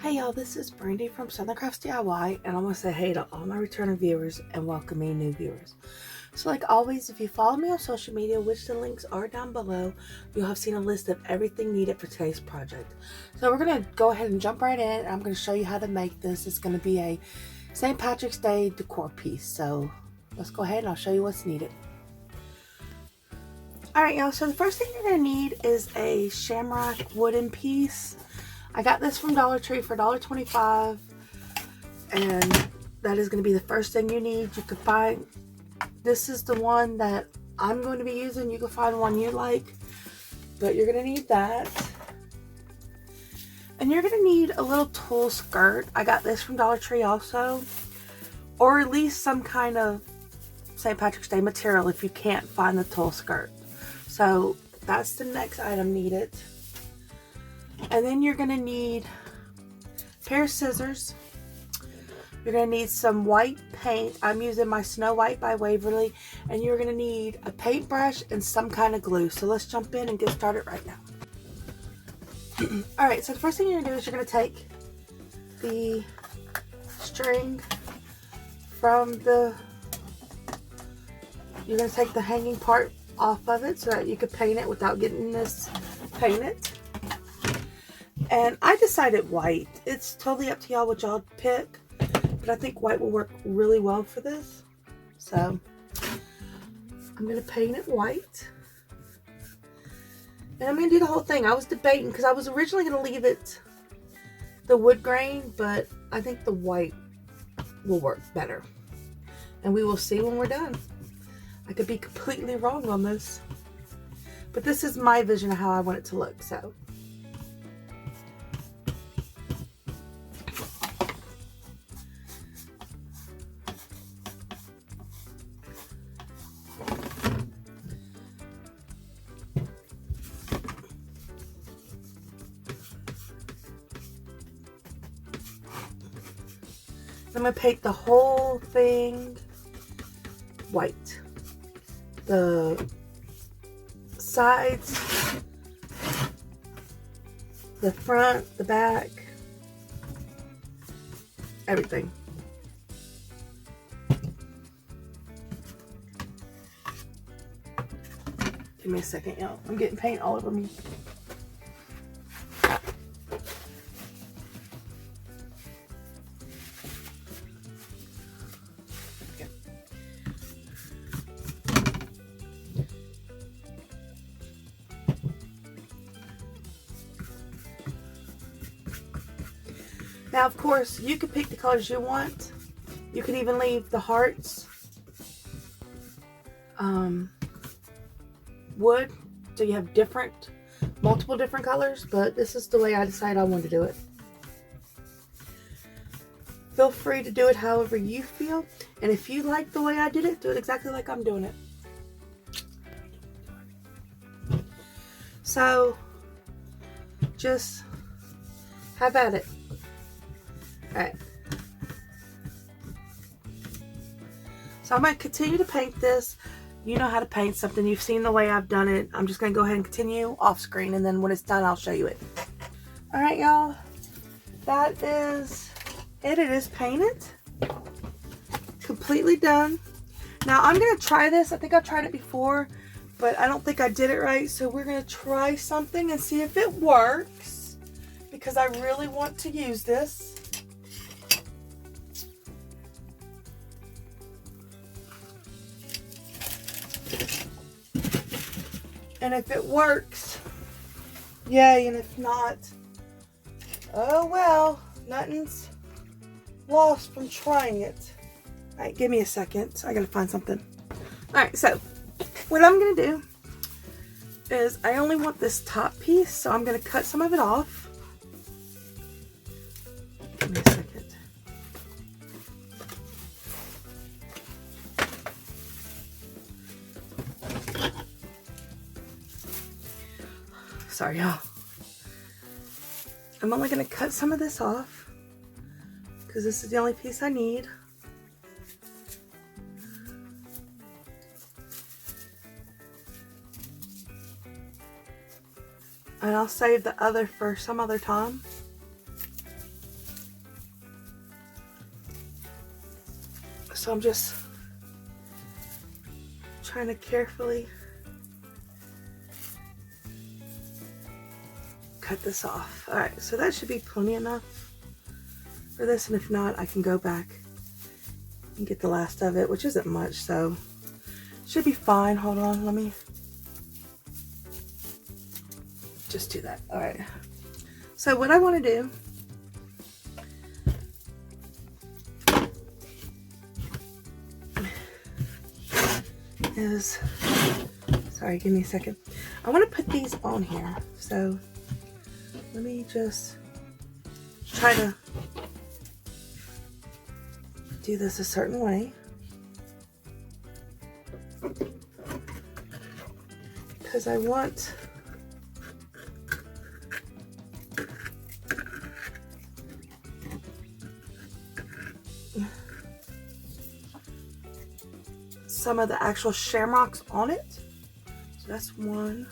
Hey y'all, this is Brandy from Southern Crafts DIY, and I want to say hey to all my returning viewers and welcome any new viewers. So like always, if you follow me on social media, which the links are down below, you'll have seen a list of everything needed for today's project. So we're going to go ahead and jump right in, and I'm going to show you how to make this. It's going to be a St. Patrick's Day decor piece. So let's go ahead and I'll show you what's needed. Alright y'all, so the first thing you're going to need is a shamrock wooden piece. I got this from Dollar Tree for $1.25, and that is going to be the first thing you need. You can find, this is the one that I'm going to be using. You can find one you like, but you're going to need that. And you're going to need a little tulle skirt. I got this from Dollar Tree also, or at least some kind of St. Patrick's Day material if you can't find the tulle skirt. So that's the next item needed. And then you're going to need a pair of scissors. You're going to need some white paint. I'm using my Snow White by Waverly. And you're going to need a paintbrush and some kind of glue. So let's jump in and get started right now. Alright, so the first thing you're going to do is you're going to take the string from the... You're going to take the hanging part off of it so that you can paint it without getting this painted. And I decided white. It's totally up to y'all what y'all pick, but I think white will work really well for this. So I'm going to paint it white. And I'm going to do the whole thing. I was debating because I was originally going to leave it the wood grain, but I think the white will work better. And we will see when we're done. I could be completely wrong on this, but this is my vision of how I want it to look. So I'm going to paint the whole thing white. The sides, the front, the back, everything. Give me a second, y'all. I'm getting paint all over me. Now, of course, you can pick the colors you want. You can even leave the hearts wood, so you have multiple different colors, but this is the way I decided I wanted to do it. Feel free to do it however you feel, and if you like the way I did it, do it exactly like I'm doing it. So, just have at it. Alright, so I'm going to continue to paint this. You know how to paint something. You've seen the way I've done it. I'm just going to go ahead and continue off screen, and then when it's done, I'll show you it. Alright, y'all. That is it. It is painted. Completely done. Now, I'm going to try this. I think I've tried it before, but I don't think I did it right. So we're going to try something and see if it works, because I really want to use this. And if it works, yay, and if not, oh well, nothing's lost from trying it. Alright, give me a second. I gotta find something. Alright, so what I'm gonna do is I only want this top piece, so I'm gonna cut some of it off. Give me a second. Sorry, y'all. I'm only going to cut some of this off because this is the only piece I need. And I'll save the other for some other time. So I'm just trying to carefully cut this off. All right, so that should be plenty enough for this, and if not, I can go back and get the last of it, which isn't much, so should be fine. Hold on, let me just do that. All right, so what I want to do is, sorry, give me a second. I want to put these on here, so let me just try to do this a certain way, because I want some of the actual shamrocks on it. So that's one.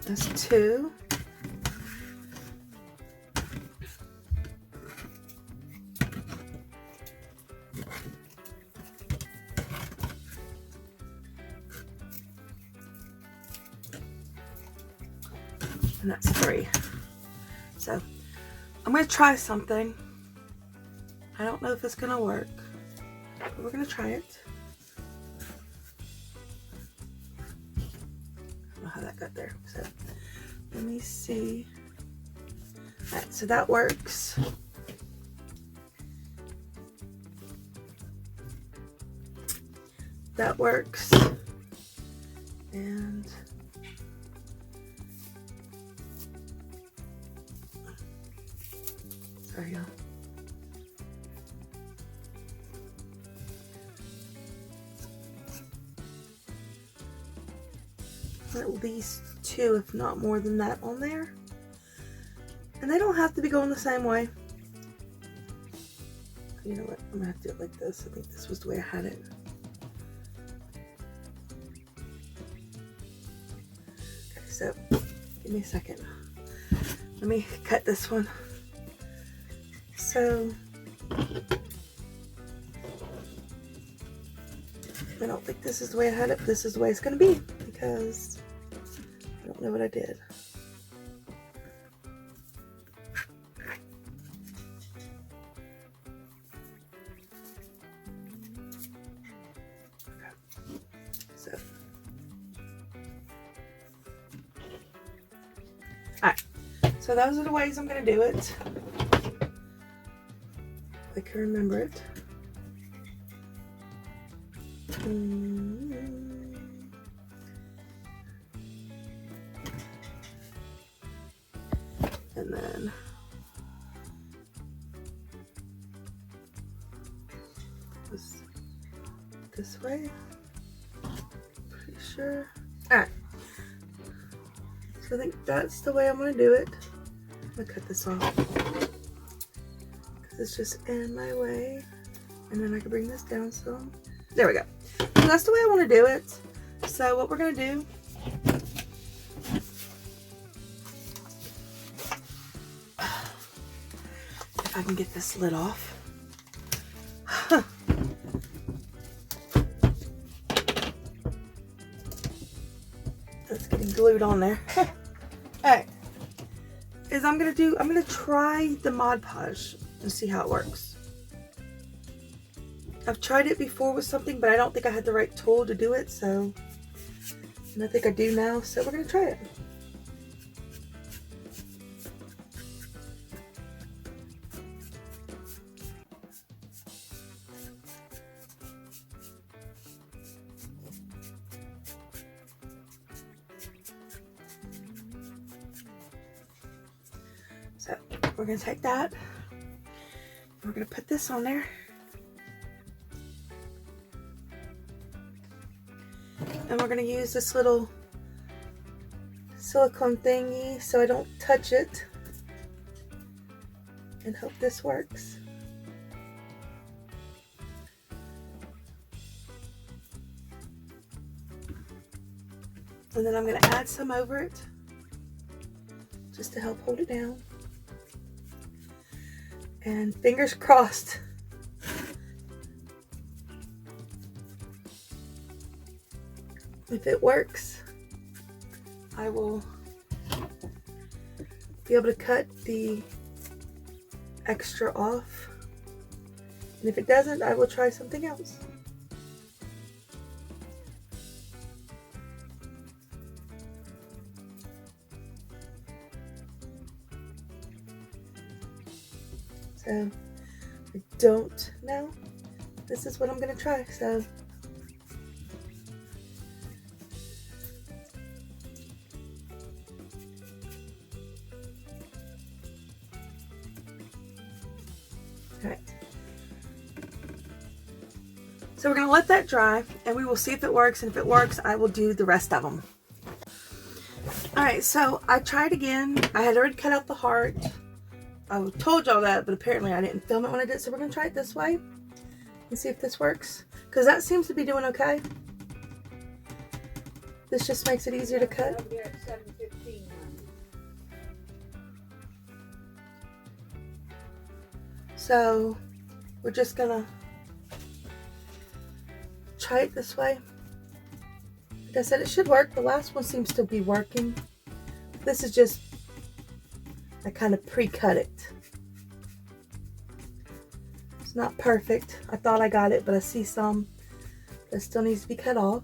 That's two. And that's three. So I'm going to try something. I don't know if it's going to work, but we're going to try it. I don't know how that got there. So let me see. All right, so that works. That works. And sorry, y'all. At least two, if not more than that, on there. And they don't have to be going the same way. You know what? I'm gonna have to do it like this. I think this was the way I had it. Okay, so give me a second. Let me cut this one. So I don't think this is the way I had it, but this is the way it's gonna be, because I don't know what I did. So, alright, so those are the ways I'm gonna do it. I can remember it. And then this way. Pretty sure. Alright. So I think that's the way I'm gonna do it. I'm gonna cut this off, because it's just in my way. And then I can bring this down some. There we go. So that's the way I want to do it. So what we're gonna do, if I can get this lid off. That's getting glued on there. Alright. Is I'm gonna try the Mod Podge and see how it works. I've tried it before with something, but I don't think I had the right tool to do it, so, and I think I do now, so we're gonna try it. So we're gonna take that, and we're gonna put this on there. And we're going to use this little silicone thingy so I don't touch it, and hope this works. And then I'm going to add some over it just to help hold it down. And fingers crossed. If it works, I will be able to cut the extra off. And if it doesn't, I will try something else. So I don't know. This is what I'm gonna try. So alright. So we're gonna let that dry and we will see if it works, and if it works, I will do the rest of them. Alright, so I tried again. I had already cut out the heart. I told y'all that, but apparently I didn't film it when I did, so we're gonna try it this way and see if this works, because that seems to be doing okay. This just makes it easier to cut. So we're just gonna try it this way. Like I said, it should work. The last one seems to be working. This is just, I kind of pre-cut it. It's not perfect. I thought I got it, but I see some that still needs to be cut off.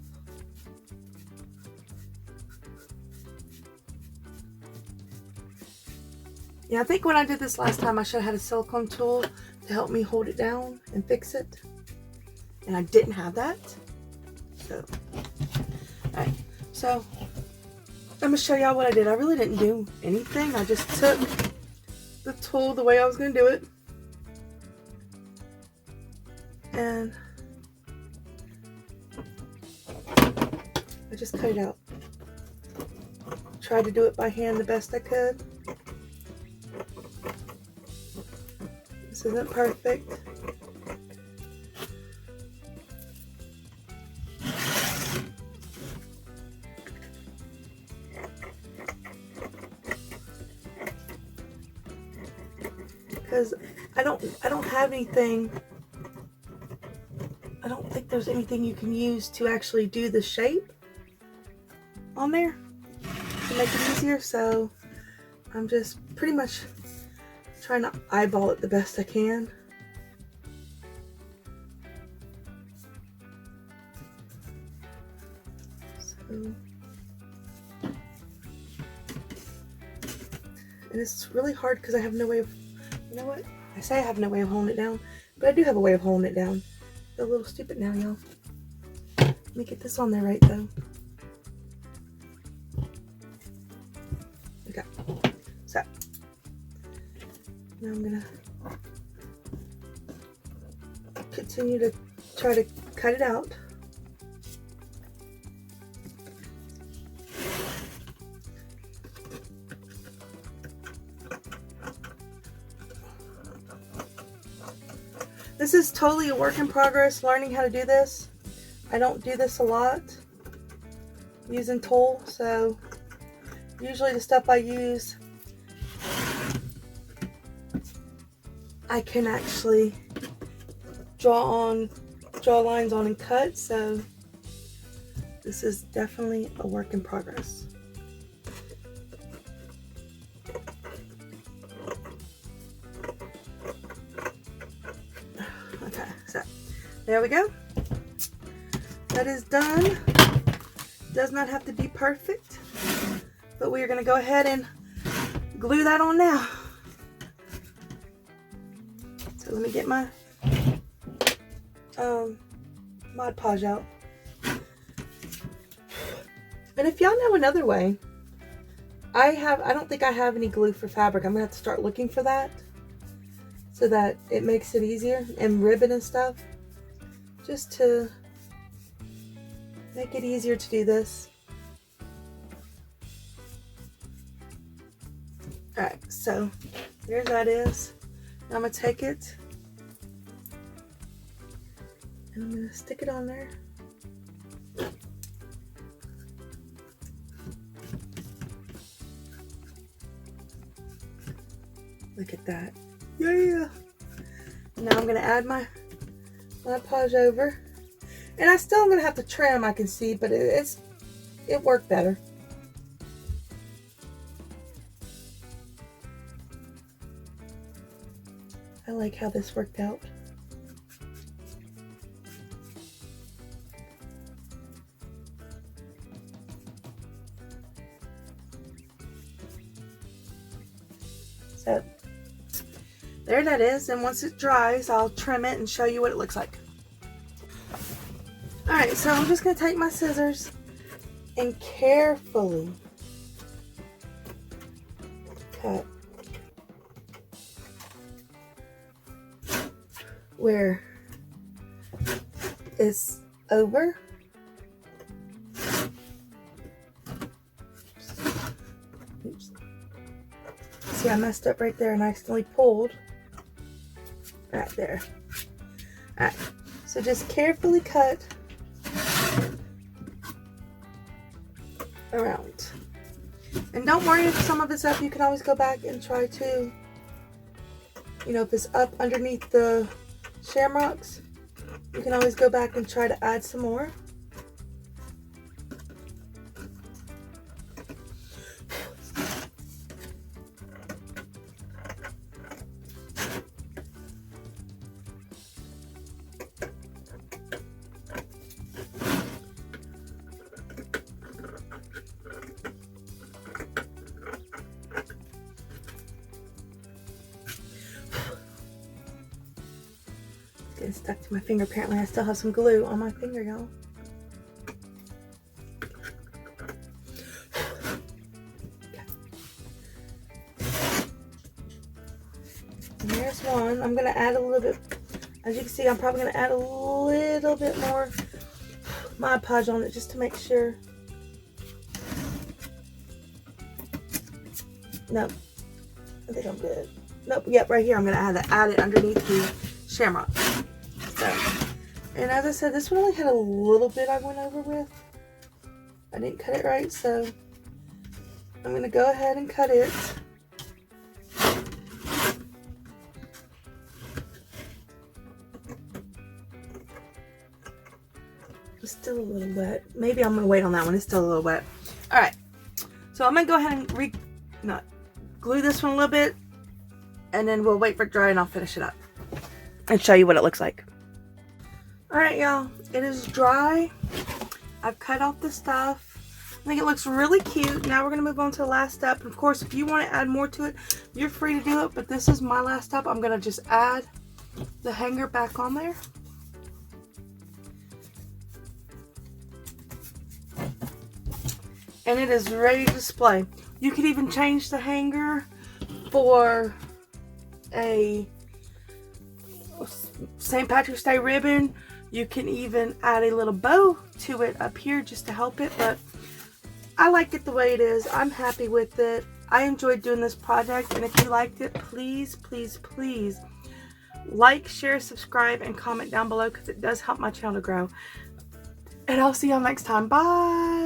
Yeah, I think when I did this last time, I should have had a silicone tool to help me hold it down and fix it. And I didn't have that. So, alright. So, I'm going to show y'all what I did. I really didn't do anything. I just took the tool the way I was going to do it. And I just cut it out. Tried to do it by hand the best I could. This isn't perfect. Because I don't have anything. I don't think there's anything you can use to actually do the shape on there to make it easier. So I'm just pretty much trying to eyeball it the best I can. So, and it's really hard because I have no way of, you know what? I say I have no way of holding it down, but I do have a way of holding it down. A little stupid now, y'all. Let me get this on there right though. Okay. So now I'm gonna continue to try to cut it out. This is totally a work in progress, learning how to do this. I don't do this a lot using tool, so usually the stuff I use I can actually draw lines on and cut, so this is definitely a work in progress. Okay, so there we go. That is done. Does not have to be perfect, but we are going to go ahead and glue that on now. So let me get my Mod Podge out. And if y'all know another way, I don't think I have any glue for fabric. I'm gonna have to start looking for that so that it makes it easier, and ribbon and stuff, just to make it easier to do this. Alright, so there that is. Now I'm gonna take it and I'm gonna stick it on there. Look at that. Yeah. Now I'm going to add my podge over. And I still am going to have to trim, I can see, but it worked better. I like how this worked out. So there that is, and once it dries, I'll trim it and show you what it looks like. Alright, so I'm just going to take my scissors and carefully cut where it's over. Oops. See, I messed up right there and I accidentally pulled right there. Alright, so just carefully cut around. And don't worry if some of it's up, you can always go back and try to, you know, if it's up underneath the shamrocks, you can always go back and try to add some more. Getting stuck to my finger. Apparently I still have some glue on my finger, y'all. And there's one. I'm going to add a little bit. As you can see, I'm probably going to add a little bit more Mod Podge on it just to make sure. Nope. I think I'm good. Nope. Yep, right here. I'm going to add it underneath the shamrock. So, and as I said, this one only had a little bit I went over with. I didn't cut it right, so I'm going to go ahead and cut it. It's still a little wet. Maybe I'm going to wait on that one. It's still a little wet. Alright, so I'm going to go ahead and glue this one a little bit, and then we'll wait for it to dry and I'll finish it up and show you what it looks like. Alright, y'all, it is dry. I've cut off the stuff. I think it looks really cute. Now we're going to move on to the last step. And of course, if you want to add more to it, you're free to do it, but this is my last step. I'm going to just add the hanger back on there. And it is ready to display. You could even change the hanger for a St. Patrick's Day ribbon. You can even add a little bow to it up here just to help it, but I like it the way it is. I'm happy with it. I enjoyed doing this project, and if you liked it, please, please, please like, share, subscribe, and comment down below because it does help my channel to grow. And I'll see y'all next time. Bye!